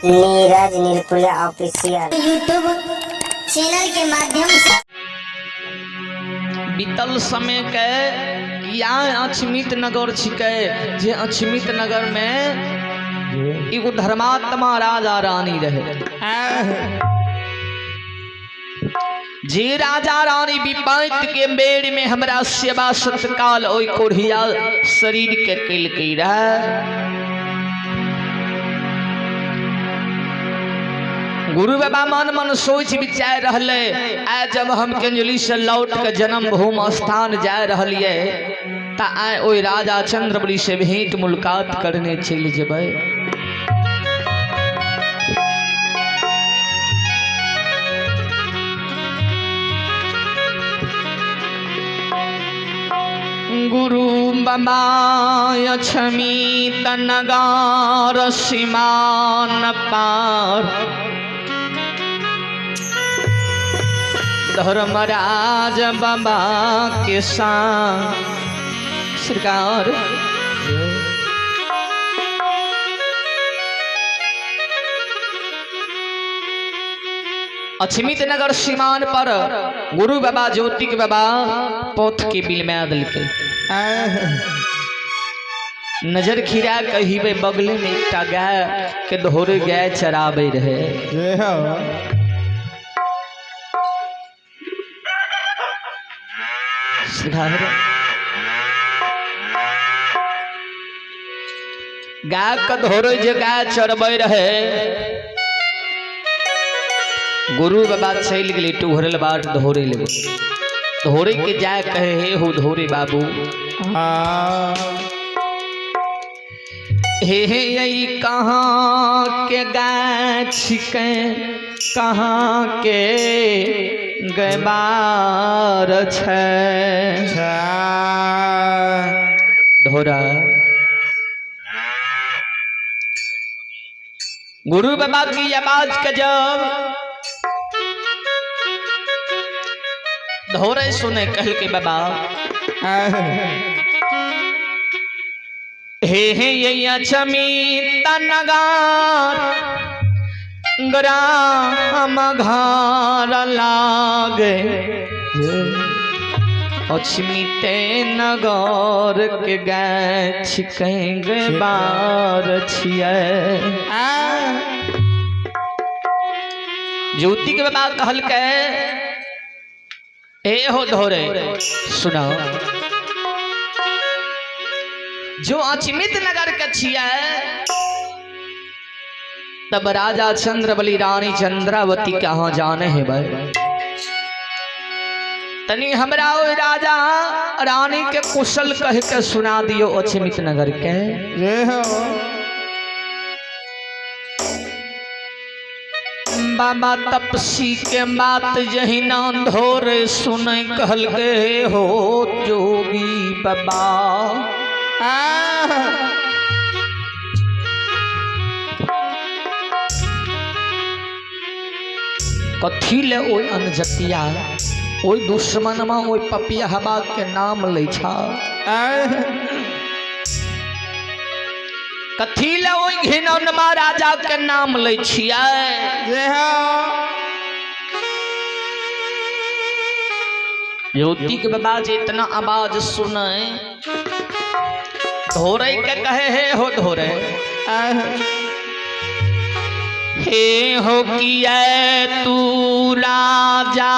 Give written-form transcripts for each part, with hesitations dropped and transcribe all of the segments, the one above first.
Neeraj निर्कुला official YouTube channel के माध्यम से बीतल समय के या अछमित नगर छिके जे अछमित नगर में एगो धर्मात्मा राजा रानी रहे। जे राजा रानी विपैत के बेड़ में हमरा सेवा सत्काल ओई कोढ़िया शरीर के कैल के रहे। गुरु बाबा मन मन सोच विचार रहले आ जब हम कंजली से लौट के जन्म भूमि स्थान जा रहलिए ता आए ओई राजा चंद्रबली से भेंट मुलाकात करने चल जेबै। गुरु बाबा अछमित नगर सीमान पार धर्मराज बाबा के संग सरकार अछमित नगर सीमान पर गुरु बाबा ज्योति के बाबा पोथ के बिल में दिल के नजर खिरा कहिबे बगले में एक गाय के दोहरे गाय चराबे रहे। गाय का धोरे जे गाय चरबे रहे गुरु बाबा चल गए टूहरल बाट धोरे ले धोरे के जाए कहे हे हो धोरे बाबू हे यही कहाँ के गाय छिके कहाँ के गैबार धोरा। गुरु बाबा की आवाज के जब धोरे सुने कह के बाबा हे ये अछमित नगर ग्राम घर लागे अछमित नगर के गाय छिके बार छिए। ज्योति के बाबा कहल के ए हो धोरे सुनाओ जो अछमित नगर के छिए तब राजा चंद्रबली रानी चंद्रावती कहाँ जाने है भाई तनी हमरा ओ राजा रानी के कुशल कह के सुना दियो अछमित नगर के। बाबा तपसी के बात यही ना धोरे सुने कहल के हो जोगी बाबा कथी ले ओई अनजतिया ओई दुश्मनमा ओई पपिया हवा के नाम ले छा कथी ले ओई घिनौनमा राजा के नाम ले छिया। ज्योति के बाबा जे इतना आवाज सुने धोरे के कहे हे हो धोरे हे हो किया तू राजा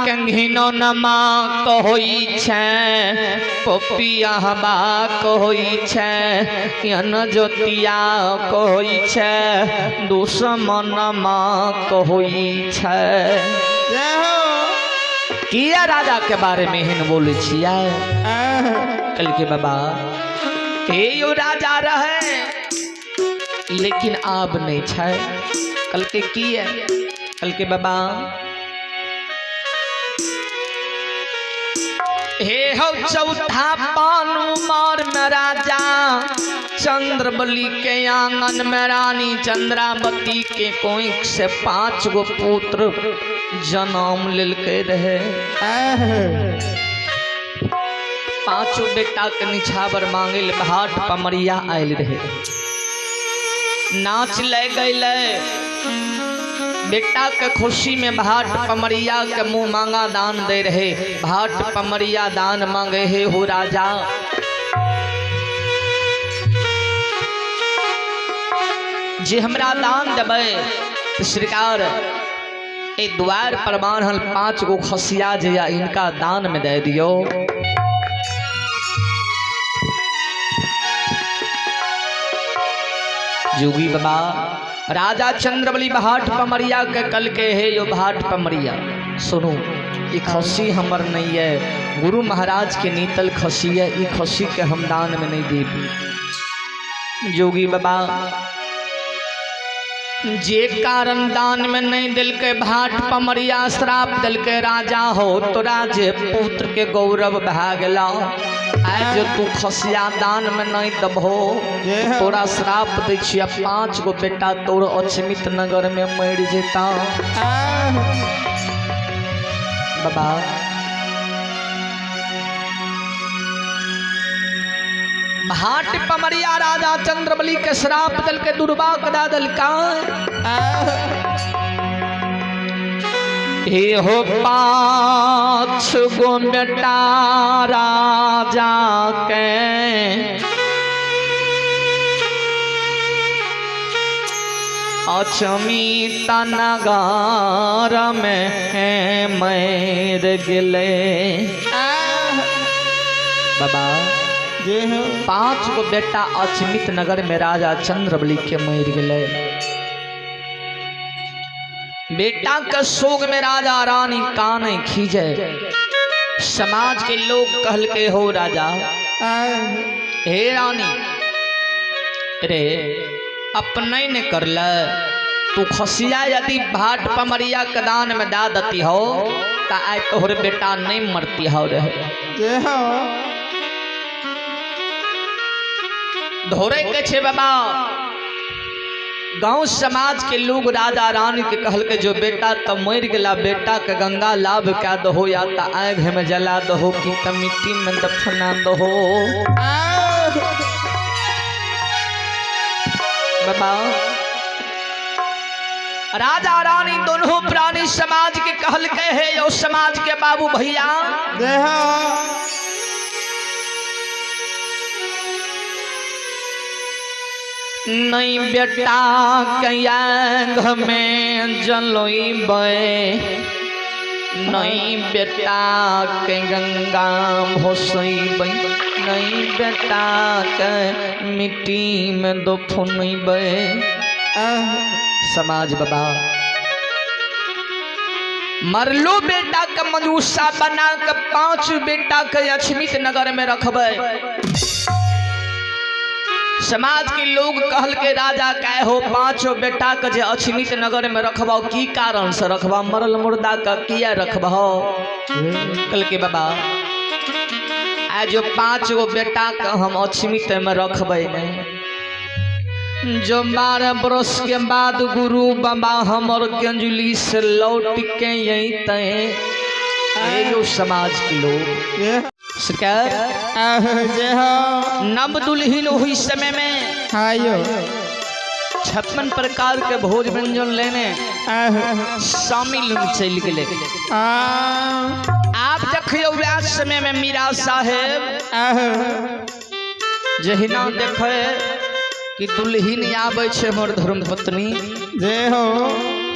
के घिनौनमा कहोई छे पपिया हवा कहोई छे अनजतिया कहोई छे दुश्मनमा कहोई छे। किया राजा के बारे में हिन बोले छिया कल के बाबा हे यो राजा रहे लेकिन आब नहीं छे कल के की है कल के बाबा हे हो चौथा पानु मार में राजा चंद्रबली के आंगन में रानी चंद्रावती के कोई से 5 गो पुत्र जन्म लेल के रहे। 5 बेटा के निछावर मांगे भाट पमरिया आयल रहे। नाच ले गए बेटा के खुशी में भाट पमरिया के मुंह मांगा दान दे रहे। भाट पमरिया दान मांगे हे हो राजा। जे हमरा दान देवे तो सरकार ए द्वार पर बांधल 5 गो खसिया जे इनका दान में दे दियो। जोगी बाबा राजा चंद्रबली भाट पमरिया के कल के है यो भाट पमरिया सुनो ये खसी हमर नहीं है, गुरु महाराज के नीतल खसी है, ये खसी के हम दान में नहीं दे। जोगी बाबा जे कारण दान में नहीं दिल के भाट पमरिया श्राप दिल के राजा हो तो राजे पुत्र के गौरव भागला। आज तू खसिया दान में नहीं दबो तोरा श्राप दे छिया 5 गो बेटा तोर अचमित नगर में मर जेता। बाबा भाट पमरिया राजा चंद्रबली के श्राप दल के दुर्बा कदा दल का हे हो 5 गो बेटा राजा के अचमित नगर में मर गेले। बाबा 5 गो बेटा अचमित नगर में राजा चंद्रबली के मर गेले। बेटा के शोक में राजा रानी काने खींचे। समाज के लोग कहल के हो राजा हे रानी रे अपने ने कर ल तू खसिया यदि भाट पमरिया के दान में दा दती हो ता आय तोहर बेटा नहीं मरती हो रहे धोरे के छे बाबा। गांव समाज के लोग राजा रानी के कहल के जो बेटा तो मर गला बेटा के गंगा लाभ क्या दहो या तो आग में जला दहो कि तो मिट्टी में दफना दहो। बाबा राजा रानी दोनों प्राणी समाज के कहल के है यो समाज के बाबू भैया नहीं बेटा कयांग में जलोइबे नहीं बेटा के गंगा भोसइबे नहीं बेटा के मिट्टी में दफनइबे। समाज बाबा मरलो बेटा का मनुष्य बना के 5 बेटा के अचमित नगर में रखबे। समाज के लोग कहल के राजा काय हो 5 बेटा के जे अचमित नगर में रखबा की कारण से रखबा मरल मुर्दा का किया रखबा कल के बाबा आज जो 5 गो बेटा का हम अचमित में रखबे नहीं। जो 12 बरस के बाद गुरु बाबा हमर गंजुली से लौट के यही तय यो समाज के लोग सरकार नब दुल्हिन हुई समय में 56 प्रकार के भोज व्यंजन लेने शामिल चल गए। आप देखियो व्यास समय में मीरा साहेब जहिना देखे कि दुल्हिन आवे छे मोर धर्म पत्नी जे हो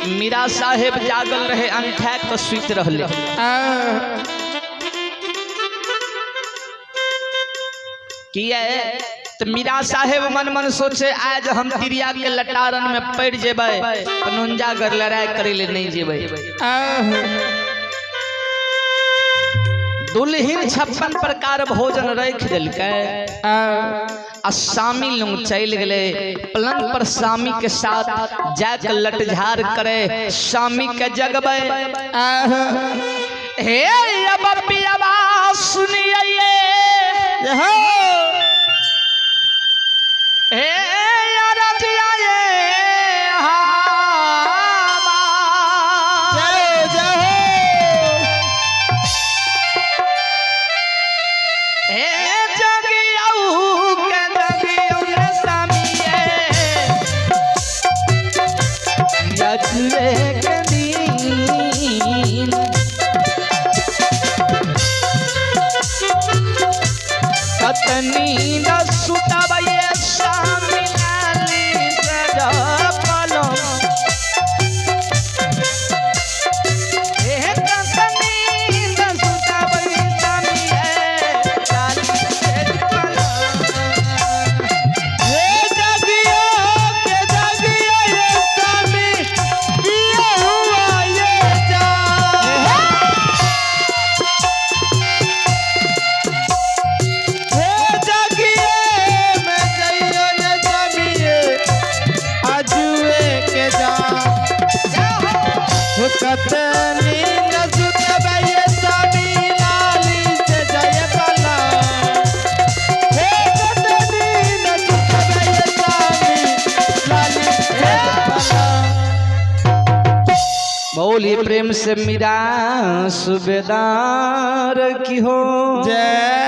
मीरा साहेब जागल रहे अंठा के सुत रहले। किया तो मीरा साहेब मन मन सोचे आज हम तिरिया के लटारन में पड़ जेबे कनुंजा घर लड़ाई करे ले नहीं जेबे। दुल्हिन 56 प्रकार भोजन रख दिलके आ शामी लोग चल गए पलंग पर शामी के साथ जाकर लटझार करे शामी के जगबे। हे अब पियावा सुनिए हे रजिया अजुए के दिन कतनी न सुतब ये शामी लाली सजा पलम कतनी न सुतब ये स्वामी लाली से जय बला हे कतनी न सुतब ये स्वामी लाली से जय बला। बोलिए प्रेम से मीरा सुबेदार की हो जय